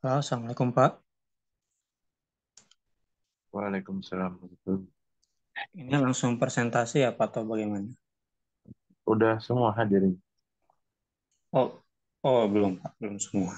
Halo, Assalamualaikum Pak. Waalaikumsalam. Ini langsung presentasi apa atau bagaimana? Udah semua hadirin. Oh, oh belum Pak, belum semua.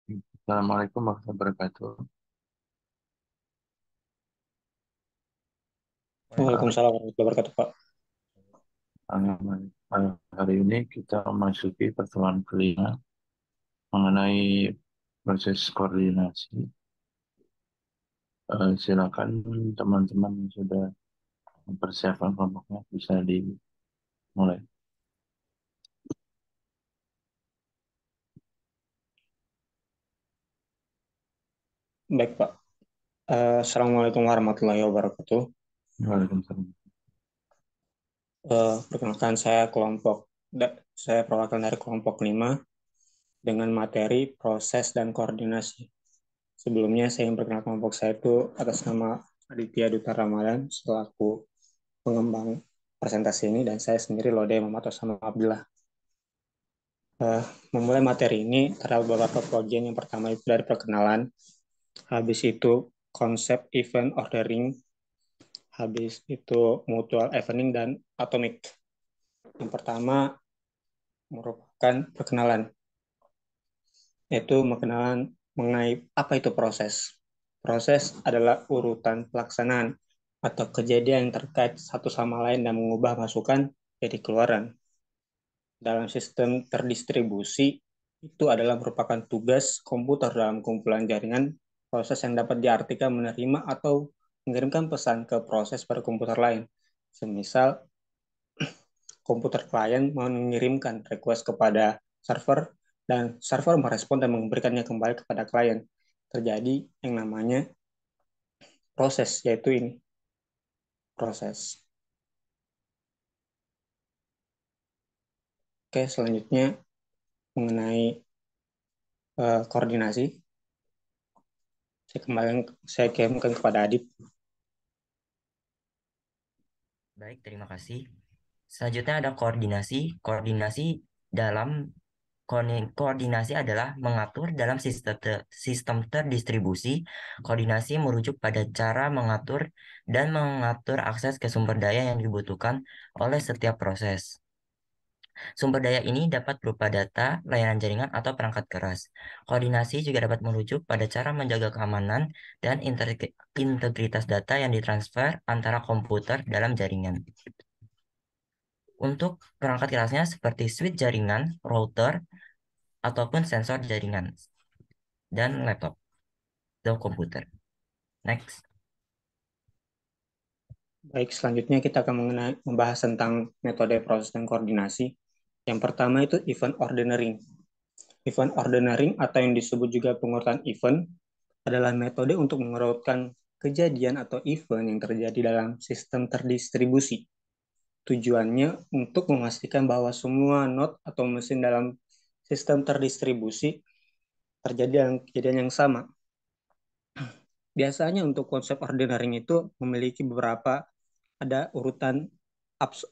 Assalamualaikum warahmatullahi wabarakatuh. Waalaikumsalam warahmatullahi wabarakatuh, Pak. Hari ini kita memasuki pertemuan kelima mengenai proses koordinasi. Silakan teman-teman yang sudah mempersiapkan kelompoknya bisa dimulai. Baik, Pak. Assalamualaikum warahmatullahi wabarakatuh. Waalaikumsalam. Perkenalkan saya perwakilan dari kelompok 5 dengan materi proses dan koordinasi. Sebelumnya saya ingin perkenalkan kelompok saya itu atas nama Aditya Duta Ramadan selaku pengembang presentasi ini dan saya sendiri Lode Muhammad Osama Abdullah. Memulai materi ini terdapat beberapa bagian. Yang pertama itu dari perkenalan, habis itu konsep event ordering, habis itu mutual evening dan atomic. Yang pertama merupakan perkenalan, yaitu perkenalan mengenai apa itu proses. Proses adalah urutan pelaksanaan atau kejadian yang terkait satu sama lain dan mengubah masukan jadi keluaran. Dalam sistem terdistribusi, itu adalah merupakan tugas komputer dalam kumpulan jaringan proses yang dapat diartikan menerima atau mengirimkan pesan ke proses pada komputer lain. Semisal komputer klien mengirimkan request kepada server dan server merespon dan memberikannya kembali kepada klien. Terjadi yang namanya proses, yaitu ini proses. Oke, selanjutnya mengenai koordinasi, saya kirimkan kepada Adit. Baik, terima kasih. Selanjutnya ada koordinasi. Koordinasi adalah mengatur dalam sistem terdistribusi. Koordinasi merujuk pada cara mengatur dan mengatur akses ke sumber daya yang dibutuhkan oleh setiap proses. Sumber daya ini dapat berupa data, layanan jaringan, atau perangkat keras. Koordinasi juga dapat merujuk pada cara menjaga keamanan dan integritas data yang ditransfer antara komputer dalam jaringan. Untuk perangkat kerasnya seperti switch jaringan, router, ataupun sensor jaringan, dan laptop atau komputer. Next. Baik, selanjutnya kita akan membahas tentang metode proses dan koordinasi. Yang pertama itu event ordering. Event ordering atau yang disebut juga pengurutan event adalah metode untuk mengurutkan kejadian atau event yang terjadi dalam sistem terdistribusi. Tujuannya untuk memastikan bahwa semua node atau mesin dalam sistem terdistribusi terjadi dalam kejadian yang sama. Biasanya untuk konsep ordering itu memiliki ada urutan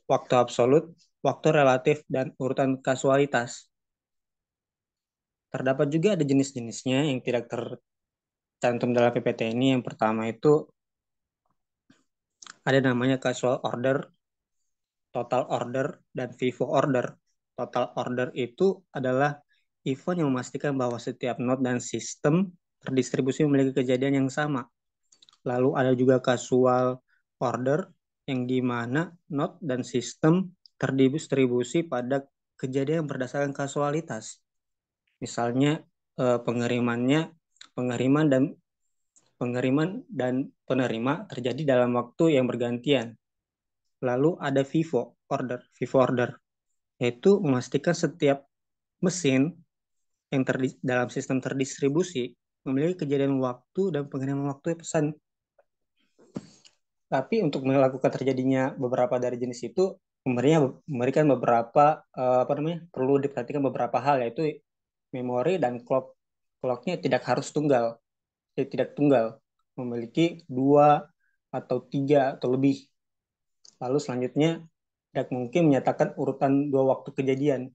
waktu absolut, waktu relatif, dan urutan kasualitas. Terdapat juga ada jenis-jenisnya yang tidak tercantum dalam PPT ini. Yang pertama itu ada namanya casual order, total order, dan FIFO order. Total order itu adalah event yang memastikan bahwa setiap node dan sistem terdistribusi memiliki kejadian yang sama. Lalu ada juga casual order, yang di mana node dan sistem terdistribusi pada kejadian berdasarkan kasualitas. Misalnya pengiriman dan penerima terjadi dalam waktu yang bergantian. Lalu ada FIFO order, yaitu memastikan setiap mesin yang dalam sistem terdistribusi memiliki kejadian waktu dan pengiriman waktu pesan. Tapi untuk melakukan terjadinya beberapa dari jenis itu, memberikan beberapa perlu diperhatikan beberapa hal, yaitu memori dan clocknya tidak tunggal, memiliki dua atau tiga atau lebih. Lalu selanjutnya tidak mungkin menyatakan urutan dua waktu kejadian.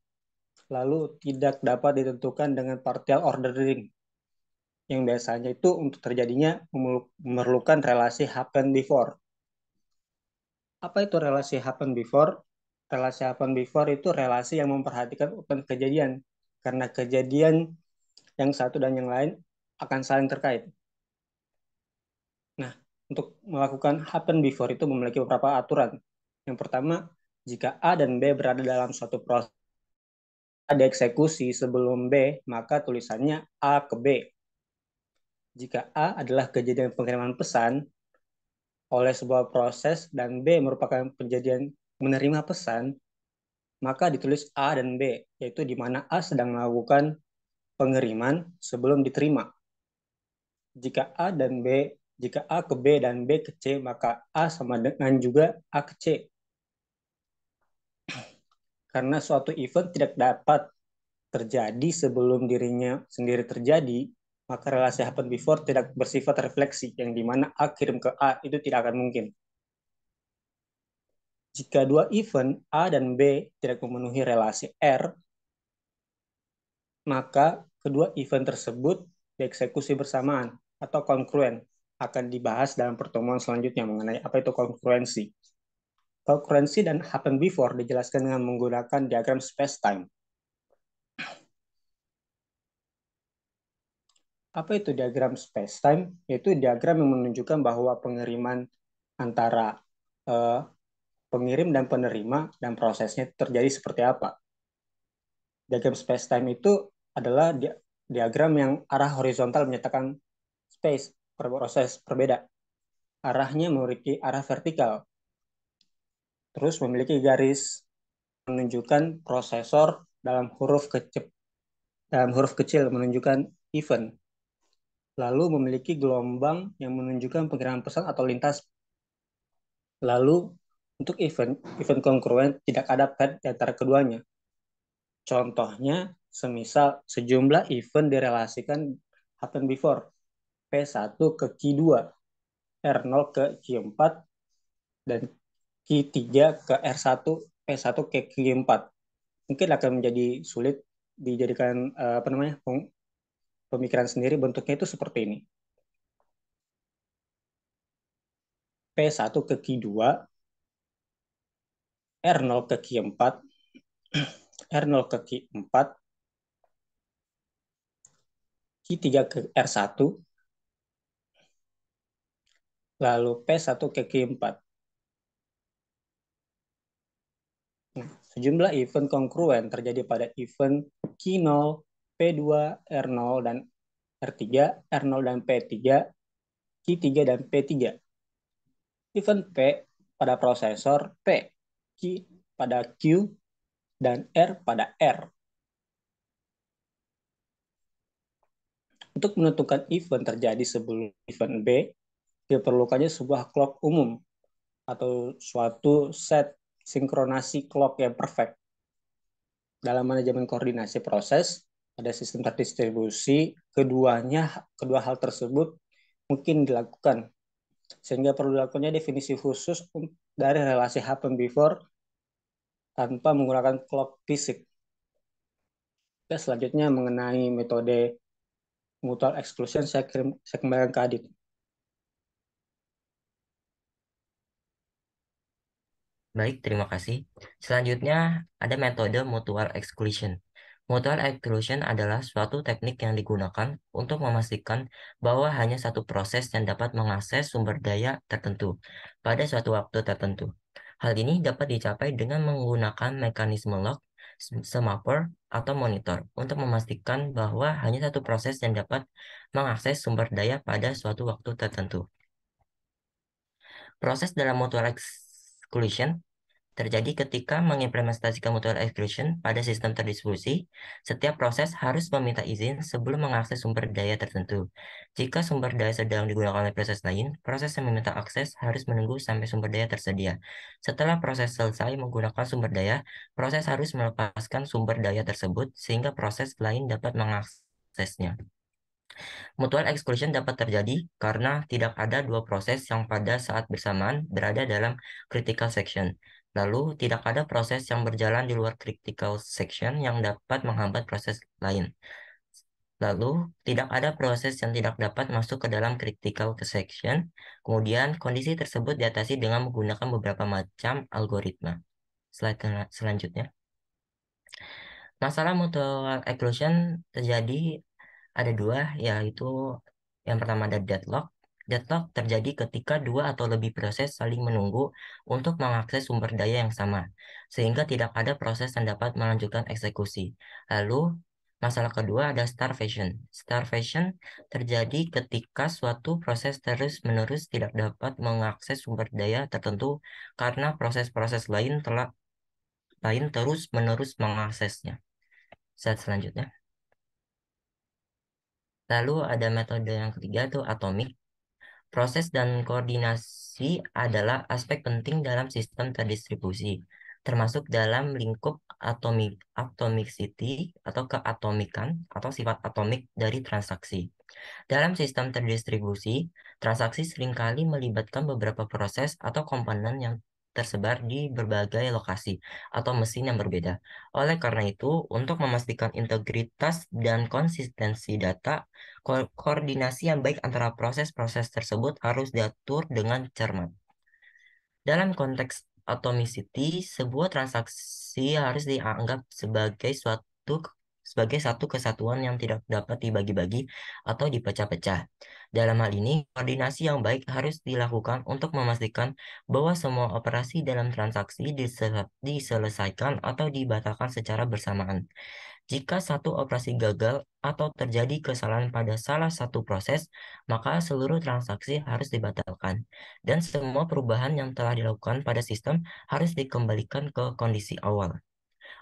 Lalu tidak dapat ditentukan dengan partial ordering, yang biasanya itu untuk terjadinya memerlukan relasi happen before. Apa itu relasi happen before? Relasi happen before itu relasi yang memperhatikan urutan kejadian. Karena kejadian yang satu dan yang lain akan saling terkait. Nah, untuk melakukan happen before itu memiliki beberapa aturan. Yang pertama, jika A dan B berada dalam suatu proses ada eksekusi sebelum B, maka tulisannya A ke B. Jika A adalah kejadian pengiriman pesan oleh sebuah proses dan B merupakan kejadian menerima pesan, maka ditulis A dan B, yaitu di mana A sedang melakukan pengiriman sebelum diterima. Jika A dan B, jika A ke B dan B ke C, maka A sama dengan juga A ke C. Karena suatu event tidak dapat terjadi sebelum dirinya sendiri terjadi, maka relasi happen before tidak bersifat refleksi, yang dimana A kirim ke A itu tidak akan mungkin. Jika dua event A dan B tidak memenuhi relasi R, maka kedua event tersebut dieksekusi bersamaan atau kongruen. Akan dibahas dalam pertemuan selanjutnya mengenai apa itu kongruensi. Kongruensi dan happen before dijelaskan dengan menggunakan diagram space-time. Apa itu diagram space-time? Yaitu diagram yang menunjukkan bahwa pengiriman antara pengirim dan penerima dan prosesnya terjadi seperti apa. Diagram space-time itu adalah diagram yang arah horizontal menyatakan space, proses berbeda. Arahnya memiliki arah vertikal. Terus memiliki garis menunjukkan prosesor dalam huruf kecil menunjukkan event. Lalu memiliki gelombang yang menunjukkan pengiriman pesan atau lintas. Lalu untuk event kongruen tidak ada pad di antara keduanya. Contohnya, semisal sejumlah event direlasikan happen before, P1 ke Q2, R0 ke Q4, dan Q3 ke R1, P1 ke Q4. Mungkin akan menjadi sulit dijadikan pemikiran sendiri, bentuknya itu seperti ini. P1 ke Q2, R0 ke Q4, R0 ke Q4, Q3 ke R1, lalu P1 ke Q4. Nah, sejumlah event kongruen terjadi pada event Q0, P2, R0, dan R3, R0 dan P3, Q3 dan P3. Event P pada prosesor P, Q pada Q, dan R pada R. Untuk menentukan event terjadi sebelum event B, diperlukannya sebuah clock umum atau suatu set sinkronasi clock yang perfect. Dalam manajemen koordinasi proses, ada sistem terdistribusi, kedua hal tersebut mungkin dilakukan. Sehingga perlu dilakukannya definisi khusus dari relasi happen before tanpa menggunakan clock fisik. Selanjutnya mengenai metode mutual exclusion, saya kembalikan ke Adit. Baik, terima kasih. Selanjutnya ada metode mutual exclusion. Mutual exclusion adalah suatu teknik yang digunakan untuk memastikan bahwa hanya satu proses yang dapat mengakses sumber daya tertentu pada suatu waktu tertentu. Hal ini dapat dicapai dengan menggunakan mekanisme lock, semaphore, atau monitor untuk memastikan bahwa hanya satu proses yang dapat mengakses sumber daya pada suatu waktu tertentu. Proses dalam mutual exclusion terjadi ketika mengimplementasikan mutual exclusion pada sistem terdistribusi. Setiap proses harus meminta izin sebelum mengakses sumber daya tertentu. Jika sumber daya sedang digunakan oleh proses lain, proses yang meminta akses harus menunggu sampai sumber daya tersedia. Setelah proses selesai menggunakan sumber daya, proses harus melepaskan sumber daya tersebut sehingga proses lain dapat mengaksesnya. Mutual exclusion dapat terjadi karena tidak ada dua proses yang pada saat bersamaan berada dalam critical section. Lalu, tidak ada proses yang berjalan di luar critical section yang dapat menghambat proses lain. Lalu, tidak ada proses yang tidak dapat masuk ke dalam critical section. Kemudian, kondisi tersebut diatasi dengan menggunakan beberapa macam algoritma. Slide selanjutnya. Masalah mutual exclusion terjadi Ada dua, yaitu yang pertama ada deadlock. Deadlock terjadi ketika dua atau lebih proses saling menunggu untuk mengakses sumber daya yang sama, sehingga tidak ada proses yang dapat melanjutkan eksekusi. Lalu, masalah kedua ada starvation. Starvation terjadi ketika suatu proses terus-menerus tidak dapat mengakses sumber daya tertentu karena proses-proses lain terus-menerus mengaksesnya. Slide selanjutnya. Lalu ada metode yang ketiga tuh atomic. Proses dan koordinasi adalah aspek penting dalam sistem terdistribusi, termasuk dalam lingkup atomicity atau keatomikan atau sifat atomik dari transaksi. Dalam sistem terdistribusi, transaksi seringkali melibatkan beberapa proses atau komponen yang tersebar di berbagai lokasi atau mesin yang berbeda. Oleh karena itu, untuk memastikan integritas dan konsistensi data, koordinasi yang baik antara proses-proses tersebut harus diatur dengan cermat. Dalam konteks atomicity, sebuah transaksi harus dianggap sebagai satu kesatuan yang tidak dapat dibagi-bagi atau dipecah-pecah. Dalam hal ini, koordinasi yang baik harus dilakukan untuk memastikan bahwa semua operasi dalam transaksi diselesaikan atau dibatalkan secara bersamaan. Jika satu operasi gagal atau terjadi kesalahan pada salah satu proses, maka seluruh transaksi harus dibatalkan, dan semua perubahan yang telah dilakukan pada sistem harus dikembalikan ke kondisi awal.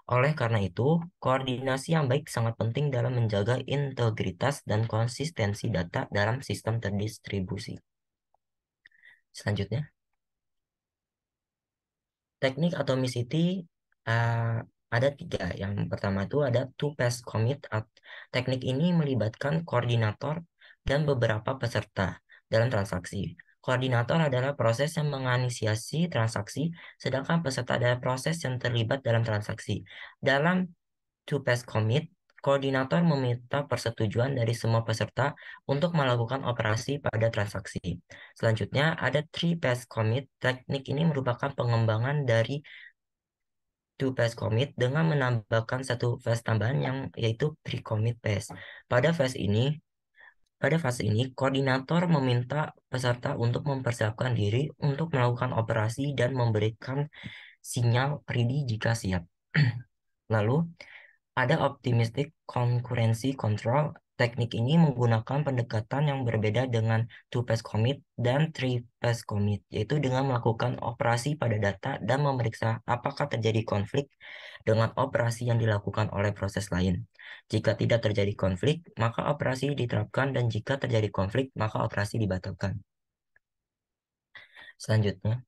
Oleh karena itu, koordinasi yang baik sangat penting dalam menjaga integritas dan konsistensi data dalam sistem terdistribusi. Selanjutnya, teknik atomicity ada tiga. Yang pertama itu ada two-pass commit. Teknik ini melibatkan koordinator dan beberapa peserta dalam transaksi. Koordinator adalah proses yang menginisiasi transaksi, sedangkan peserta adalah proses yang terlibat dalam transaksi. Dalam two-pass commit, koordinator meminta persetujuan dari semua peserta untuk melakukan operasi pada transaksi. Selanjutnya, ada three-pass commit. Teknik ini merupakan pengembangan dari two-phase commit dengan menambahkan satu phase tambahan yang yaitu pre-commit phase. Pada phase ini, pada fase ini, koordinator meminta peserta untuk mempersiapkan diri untuk melakukan operasi dan memberikan sinyal ready jika siap. Lalu, ada optimistic concurrency control. Teknik ini menggunakan pendekatan yang berbeda dengan two-phase commit dan three-phase commit, yaitu dengan melakukan operasi pada data dan memeriksa apakah terjadi konflik dengan operasi yang dilakukan oleh proses lain. Jika tidak terjadi konflik, maka operasi diterapkan, dan jika terjadi konflik, maka operasi dibatalkan. Selanjutnya,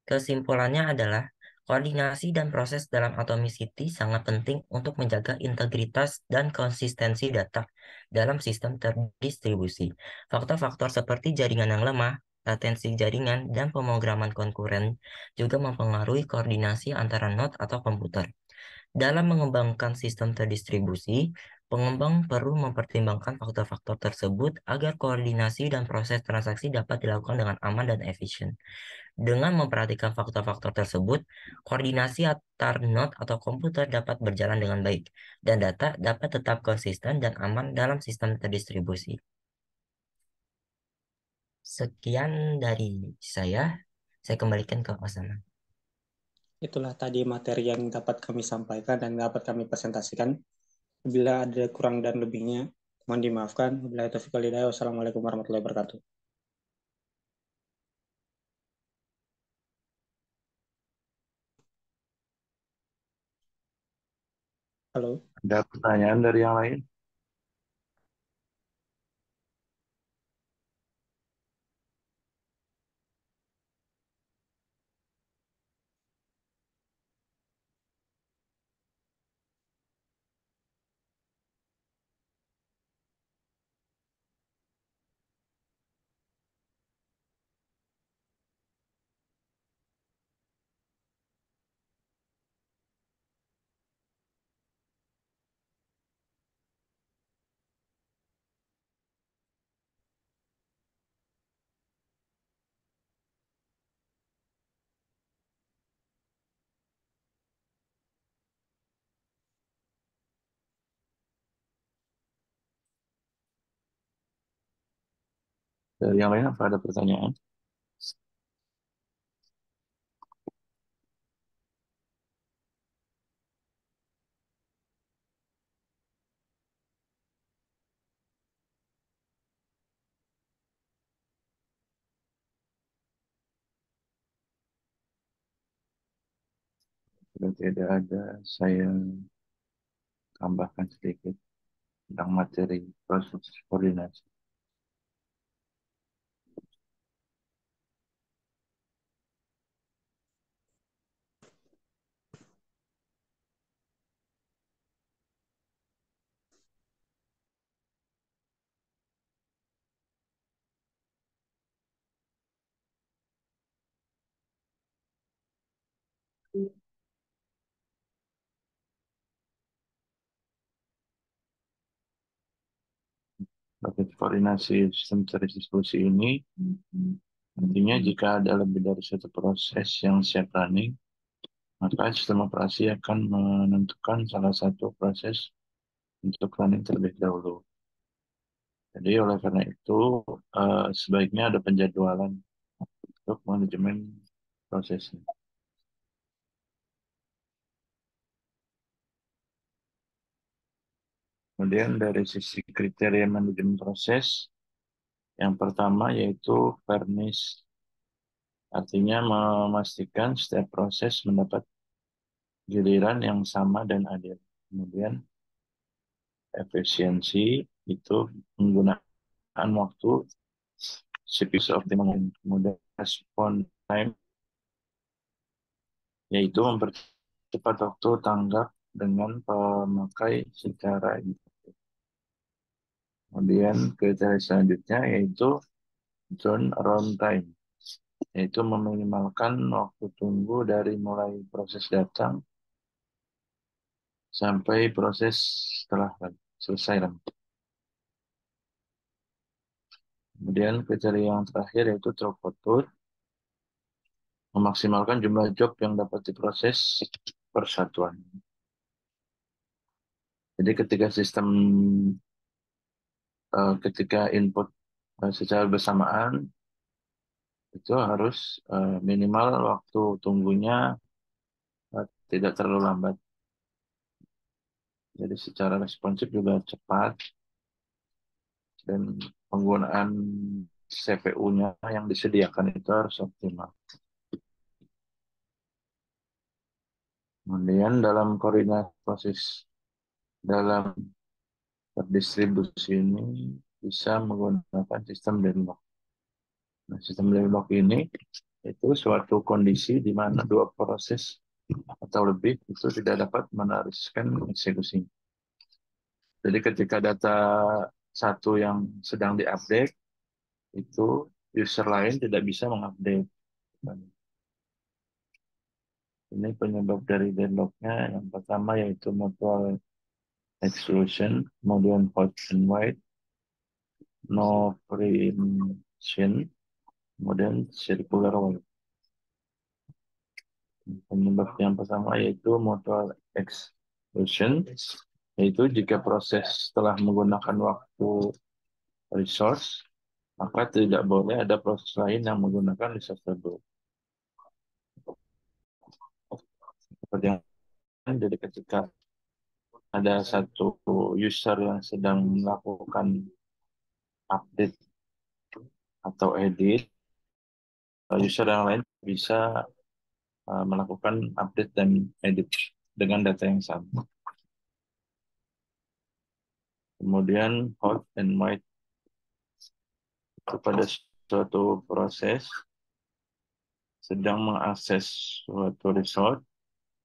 kesimpulannya adalah koordinasi dan proses dalam atomicity sangat penting untuk menjaga integritas dan konsistensi data dalam sistem terdistribusi. Faktor-faktor seperti jaringan yang lemah, latensi jaringan, dan pemrograman konkuren juga mempengaruhi koordinasi antara node atau komputer. Dalam mengembangkan sistem terdistribusi, pengembang perlu mempertimbangkan faktor-faktor tersebut agar koordinasi dan proses transaksi dapat dilakukan dengan aman dan efisien. Dengan memperhatikan faktor-faktor tersebut, koordinasi antar node atau komputer dapat berjalan dengan baik, dan data dapat tetap konsisten dan aman dalam sistem terdistribusi. Sekian dari saya kembalikan ke Osama. Itulah tadi materi yang dapat kami sampaikan dan dapat kami presentasikan. Bila ada kurang dan lebihnya, mohon dimaafkan. Wabillahi taufiq wal hidayah. Wassalamualaikum warahmatullahi wabarakatuh. Halo. Ada pertanyaan dari yang lain? Dari yang lain apa ada pertanyaan? Kalau tidak ada, saya tambahkan sedikit tentang materi proses koordinasi. Proses koordinasi sistem terdistribusi ini nantinya jika ada lebih dari satu proses yang siap running, maka sistem operasi akan menentukan salah satu proses untuk running terlebih dahulu. Jadi oleh karena itu sebaiknya ada penjadwalan untuk manajemen prosesnya. Kemudian dari sisi kriteria manajemen proses, yang pertama yaitu fairness, artinya memastikan setiap proses mendapat giliran yang sama dan adil. Kemudian efisiensi itu menggunakan waktu CPU optimum. Kemudian respon time yaitu mempercepat waktu tanggap dengan pemakai secara intensif. Kemudian kriteria selanjutnya yaitu turnaround time, yaitu meminimalkan waktu tunggu dari mulai proses datang sampai proses setelah selesai. Kemudian kriteria yang terakhir yaitu throughput, memaksimalkan jumlah job yang dapat diproses persatuan. Jadi ketika input secara bersamaan itu harus minimal waktu tunggunya tidak terlalu lambat. Jadi secara responsif juga cepat dan penggunaan CPU-nya yang disediakan itu harus optimal. Kemudian dalam koordinasi proses dalam terdistribusi ini bisa menggunakan sistem deadlock. Nah, sistem deadlock ini itu suatu kondisi di mana dua proses atau lebih itu tidak dapat meneruskan eksekusi. Jadi ketika data satu yang sedang diupdate, itu user lain tidak bisa mengupdate. Ini penyebab dari deadlocknya yang pertama yaitu mutual exclusion, kemudian hot and white, no preemption, kemudian circular wave. Penyebab yang pertama yaitu mutual exclusion, yaitu jika proses telah menggunakan waktu resource, maka tidak boleh ada proses lain yang menggunakan resource tersebut. Seperti yang jadi ketika ada satu user yang sedang melakukan update atau edit, user yang lain bisa melakukan update dan edit dengan data yang sama. Kemudian hot and white, kepada suatu proses sedang mengakses suatu resource,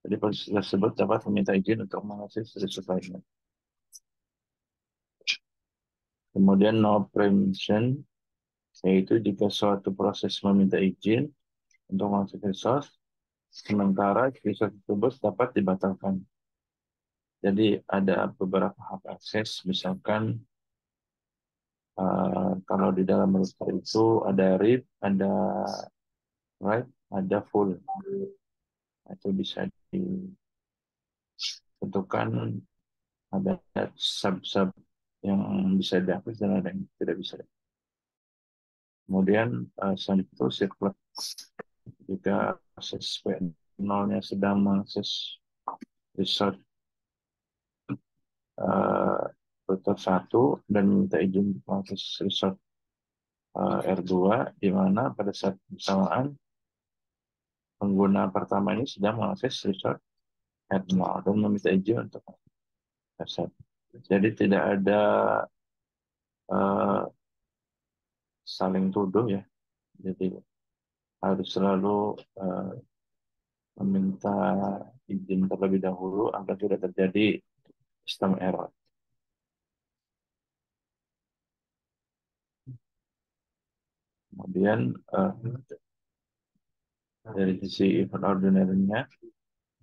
jadi proses tersebut dapat meminta izin untuk mengakses resource lainnya. Kemudian no preemption, yaitu jika suatu proses meminta izin untuk mengakses resource, sementara resource tersebut dapat dibatalkan. Jadi ada beberapa hak akses, misalkan kalau di dalam router itu ada read, ada write, ada full. Itu bisa ditentukan, ada sub-sub yang bisa dihapus dan ada yang tidak bisa. Kemudian selanjutnya itu sirkulat jika proses P0-nya sedang mengakses resort router 1 dan minta izin untuk mengakses resort R2, di mana pada saat bersamaan pengguna pertama ini sedang mengakses resort R0 dan meminta izin untuk akses. Jadi tidak ada saling tuduh ya. Jadi harus selalu meminta izin terlebih dahulu agar tidak terjadi sistem error. Kemudian dari sisi event ordinary-nya,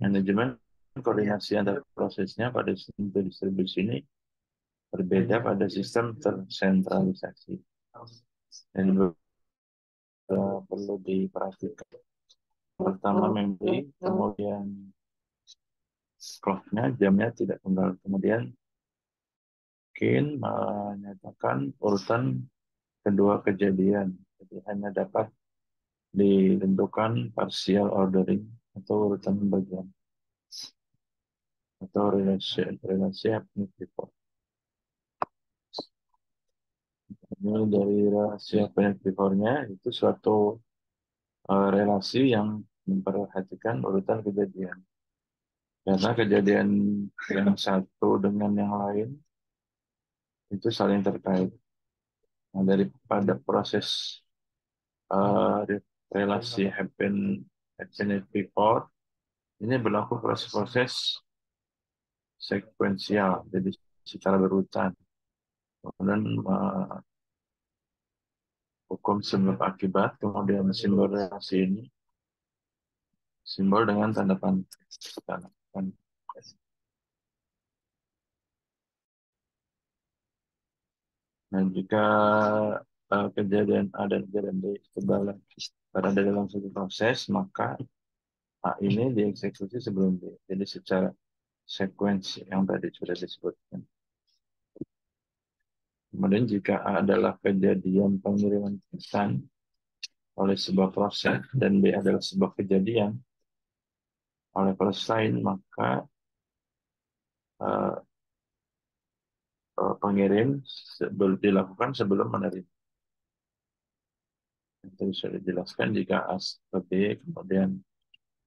manajemen koordinasi antar prosesnya pada sistem distribusi ini berbeda pada sistem tersentralisasi. Dan perlu diperhatikan. Pertama memory, kemudian clock-nya, jamnya tidak tunggal. Kemudian mungkin menyatakan urutan kedua kejadian. Jadi hanya dapat ditentukan partial ordering atau urutan bagian atau relasi happening before. Ini dari relasi happening before-nya itu suatu relasi yang memperhatikan urutan kejadian. Karena kejadian yang satu dengan yang lain itu saling terkait. Nah, daripada proses uh, relasi happened before, ini berlaku proses-proses sekuensial, jadi secara berurutan. Kemudian hukum sebab akibat, kemudian simbol relasi ini, simbol dengan tanda panah. Nah, jika kejadian A dan kejadian B berada dalam satu proses, maka A ini dieksekusi sebelum B. Jadi secara sekuensi yang tadi sudah disebutkan. Kemudian jika A adalah kejadian pengiriman pesan oleh sebuah proses dan B adalah sebuah kejadian oleh proses lain, maka pengirim dilakukan sebelum menerima. Itu sudah dijelaskan jika A ke B, kemudian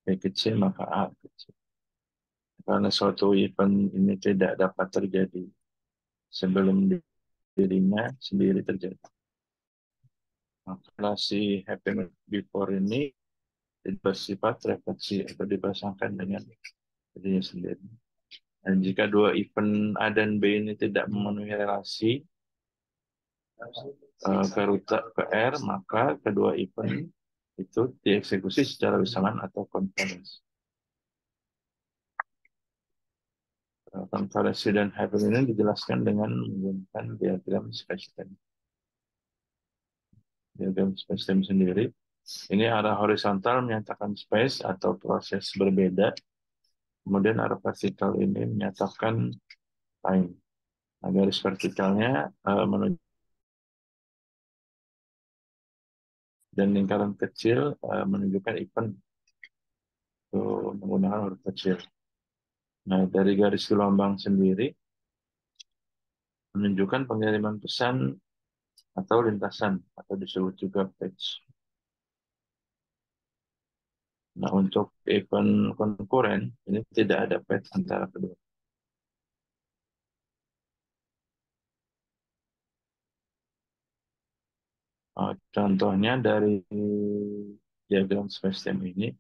B kecil, maka A kecil. Karena suatu event ini tidak dapat terjadi sebelum dirinya sendiri terjadi. Relasi happening before ini bersifat refleksi atau dipasangkan dengan dirinya sendiri. Dan jika dua event A dan B ini tidak memenuhi relasi ke rute ke R, maka kedua event itu dieksekusi secara bersamaan atau konferensi. Konferensi dan happening ini dijelaskan dengan menggunakan diagram space-time. Diagram space-time sendiri. Ini arah horizontal menyatakan space atau proses berbeda. Kemudian arah vertikal ini menyatakan time. Nah, garis vertikalnya menuju dan lingkaran kecil menunjukkan event menggunakan huruf kecil. Nah, dari garis gelombang sendiri menunjukkan pengiriman pesan atau lintasan atau disebut juga page. Nah, untuk event konkuren ini tidak ada page antara kedua. Contohnya dari diagram space-time ini,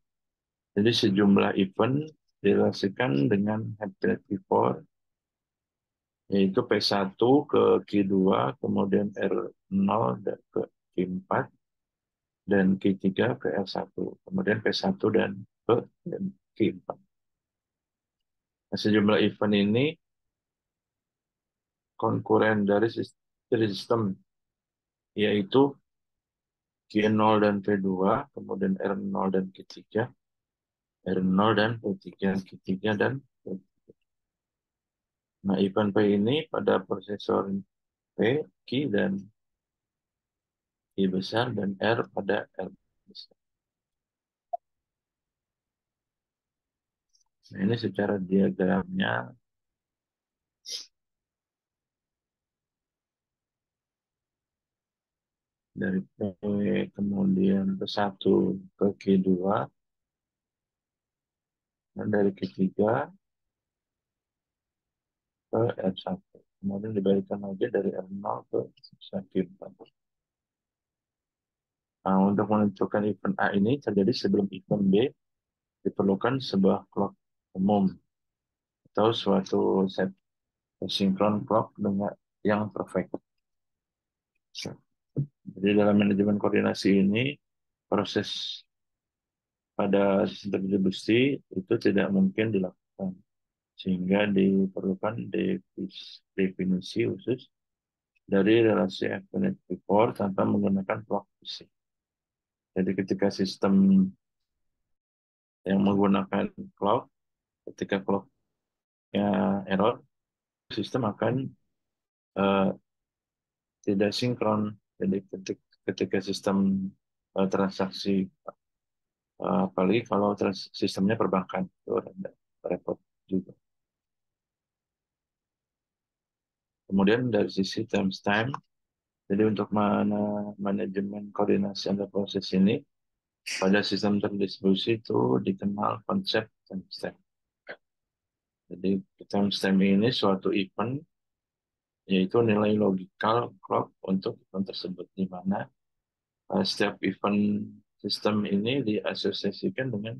jadi sejumlah event direlasikan dengan happened before, yaitu P1 ke Q2, kemudian R0 ke Q4, dan Q3 ke R1, kemudian P1 dan ke Q4. Nah, sejumlah event ini konkuren dari sistem, yaitu Q0 dan P2, kemudian R0 dan Q3, R0 dan P3, Q3 dan P3. Nah, event P ini pada prosesor P, Q, dan I besar dan R pada R besar. Nah, ini secara diagramnya dari P kemudian ke 1 ke Q2, dan dari Q3 ke R1. Kemudian dibalikan lagi dari R0 ke Q4. Nah, untuk menentukan event A ini terjadi sebelum event B, diperlukan sebuah clock umum atau suatu set sinkron clock dengan yang perfect. Jadi dalam manajemen koordinasi ini, proses pada sistem distribusi itu tidak mungkin dilakukan, sehingga diperlukan definisi khusus dari relasi F-Net before tanpa menggunakan clock fisik. Jadi ketika sistem yang menggunakan clock, ketika clocknya error, sistem akan eh, tidak sinkron. Jadi ketika sistem transaksi, apalagi kalau sistemnya perbankan, itu repot juga. Kemudian dari sisi timestamp, jadi untuk manajemen koordinasi antar proses ini, pada sistem terdistribusi itu dikenal konsep timestamp. Jadi timestamp ini suatu event, yaitu nilai logikal clock untuk event tersebut, di mana setiap event sistem ini diasosiasikan dengan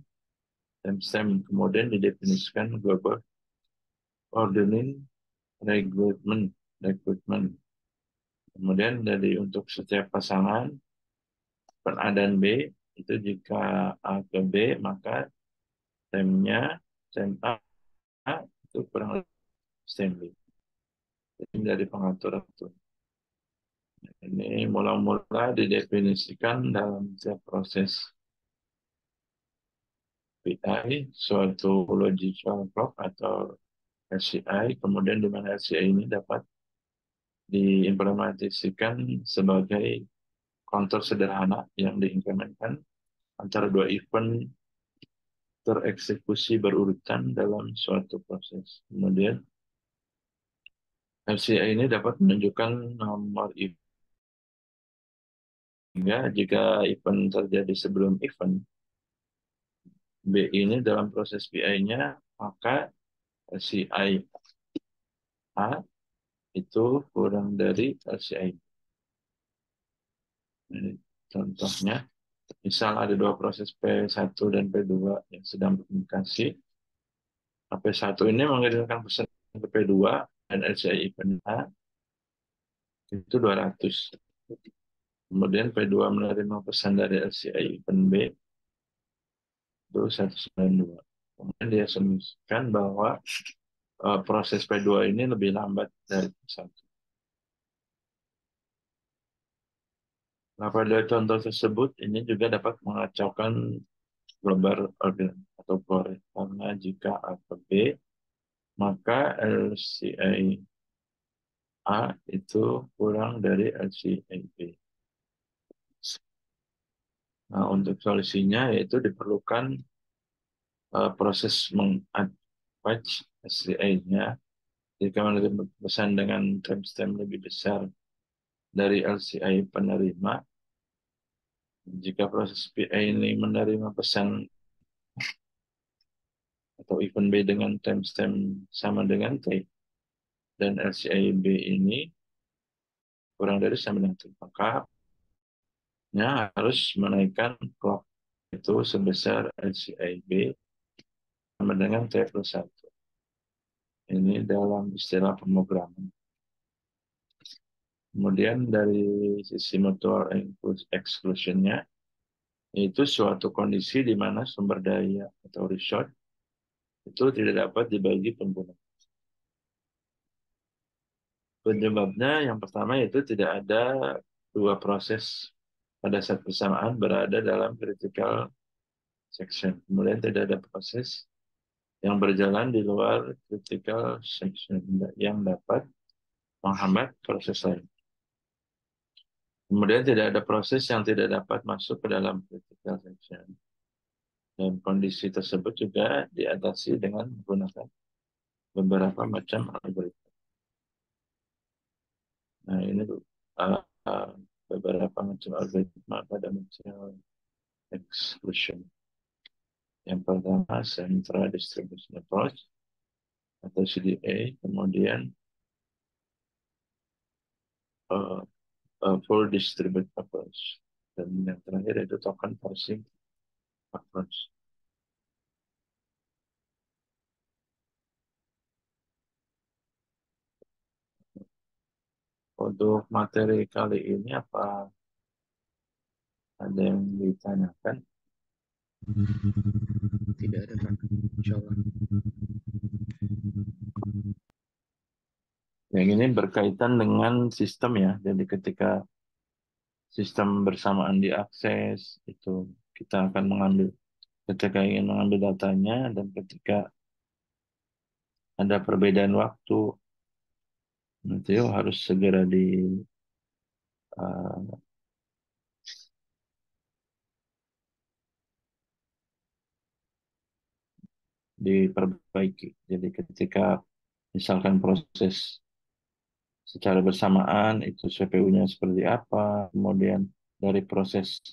timestamp, kemudian didefinisikan global ordering recruitment. Kemudian dari untuk setiap pasangan event A dan B, itu jika A ke B, maka time-nya, time A itu kurang lebih time B. Jadi dari pengaturan itu. Ini mula-mula didefinisikan dalam setiap proses PI, suatu logical clock atau LCI, kemudian di mana LCI ini dapat diimplementasikan sebagai kontur sederhana yang diimplementkan antara dua event tereksekusi berurutan dalam suatu proses. Kemudian LCI ini dapat menunjukkan nomor event, hingga jika event terjadi sebelum event B ini dalam proses PI-nya, maka LCI A itu kurang dari LCI. Ini contohnya, misal ada dua proses P1 dan P2 yang sedang berkomunikasi. P1 ini mengirimkan pesan ke P2 dan LCI event A itu 200. Kemudian P2 menerima pesan dari LCI event B itu 192. Kemudian dia asumsikan bahwa proses P2 ini lebih lambat dari P1. Nah, pada contoh tersebut ini juga dapat mengacaukan global order atau core, karena jika A ke B, maka LCI A itu kurang dari LCI B. Nah, untuk solusinya yaitu diperlukan proses meng-patch LCI-nya jika menerima pesan dengan timestamp lebih besar dari LCI penerima. Jika proses PI ini menerima pesan atau event B dengan timestamp sama dengan T, dan LCI B ini kurang dari sama dengan T, maka harus menaikkan clock itu sebesar LCI B sama dengan T plus 1. Ini dalam istilah pemrograman. Kemudian dari sisi mutual exclusion-nya, itu suatu kondisi di mana sumber daya atau resource itu tidak dapat dibagi pengguna. Penyebabnya yang pertama yaitu tidak ada dua proses pada saat bersamaan berada dalam critical section. Kemudian tidak ada proses yang berjalan di luar critical section yang dapat menghambat proses lain. Kemudian tidak ada proses yang tidak dapat masuk ke dalam critical section. Dan kondisi tersebut juga diatasi dengan menggunakan beberapa macam algoritma. Nah, ini uh, uh, beberapa macam algoritma pada macam exclusion. Yang pertama, Central Distribution Approach atau CDA, kemudian uh, Full Distributed Approach, dan yang terakhir itu Token Parsing Approach. Untuk materi kali ini apa ada yang ditanyakan? Tidak ada, Pak. Insya Allah. Yang ini berkaitan dengan sistem ya. Jadi ketika sistem bersamaan diakses, itu kita akan mengambil, ketika ingin mengambil datanya, dan ketika ada perbedaan waktu, nanti harus segera uh, diperbaiki. Jadi ketika misalkan proses secara bersamaan, itu CPU-nya seperti apa, kemudian dari proses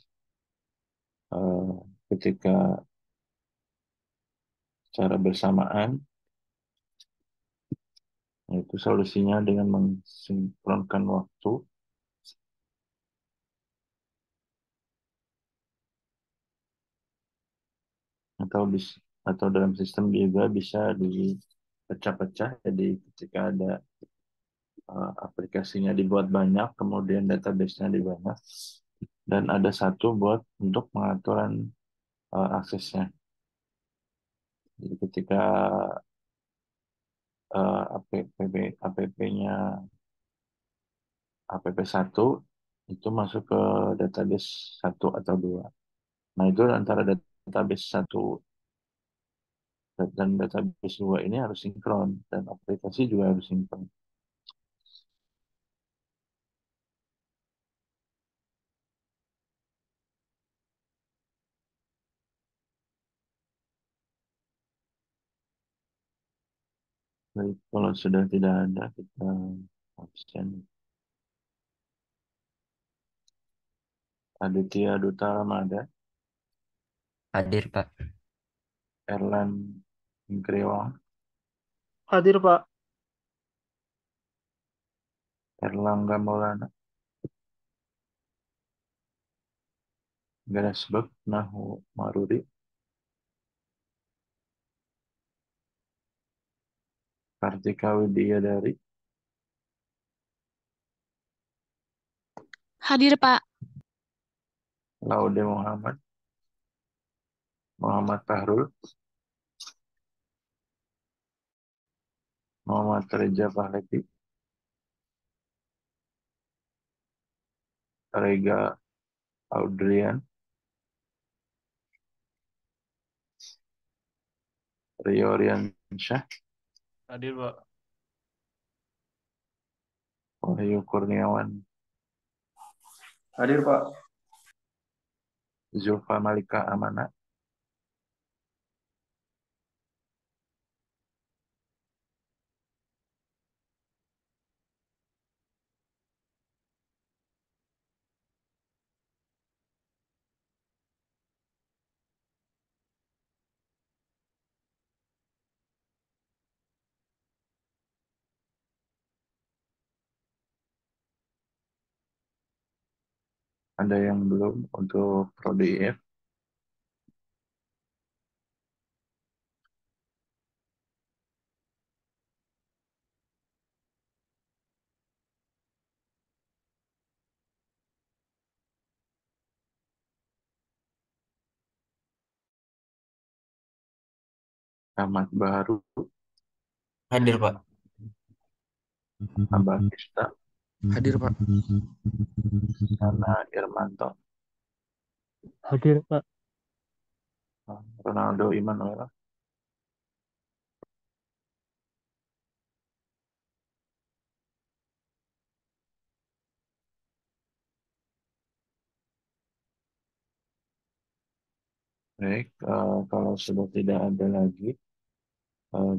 ketika secara bersamaan, itu solusinya dengan mensinkronkan waktu, atau atau dalam sistem juga bisa dipecah-pecah. Jadi ketika ada aplikasinya dibuat banyak, kemudian database-nya dibanyak, dan ada satu buat untuk pengaturan aksesnya. Jadi ketika app-nya app1 itu masuk ke database 1 atau 2. Nah, itu antara database 1 dan database 2 ini harus sinkron, dan aplikasi juga harus sinkron. Baik, kalau sudah tidak ada, kita absen. Aditya Duta Ramada, Hadir, Pak. Erlan Ingriwang, Hadir, Pak. Erlangga Maulana, Grasberg Nahu Maruri, Kartika Widyadari, Hadir, Pak. Laude Muhammad, Muhammad Fahrul, Muhammad Reza Pahlavi, Rega Audrian, Rio Riansyah, Hadir, Pak. Wahyu Kurniawan, Hadir, Pak. Zulfa Malika Amana, ada yang belum untuk Prodi IF? Ahmad Baharu, Hadir, Pak. Abah Kista, Hadir, Pak. Nana Irmanto, Hadir, Pak. Ronaldo Immanuel, Baik, kalau sudah tidak ada lagi,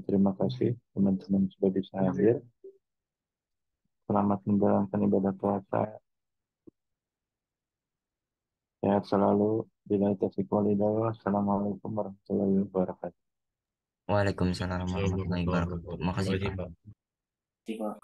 terima kasih teman-teman sudah bisa hadir. Selamat menjalankan ibadah puasa. Sehat selalu. Bila taufiq walhidayah. Assalamualaikum warahmatullahi wabarakatuh. Waalaikumsalam warahmatullahi wabarakatuh. Makasih, Pak.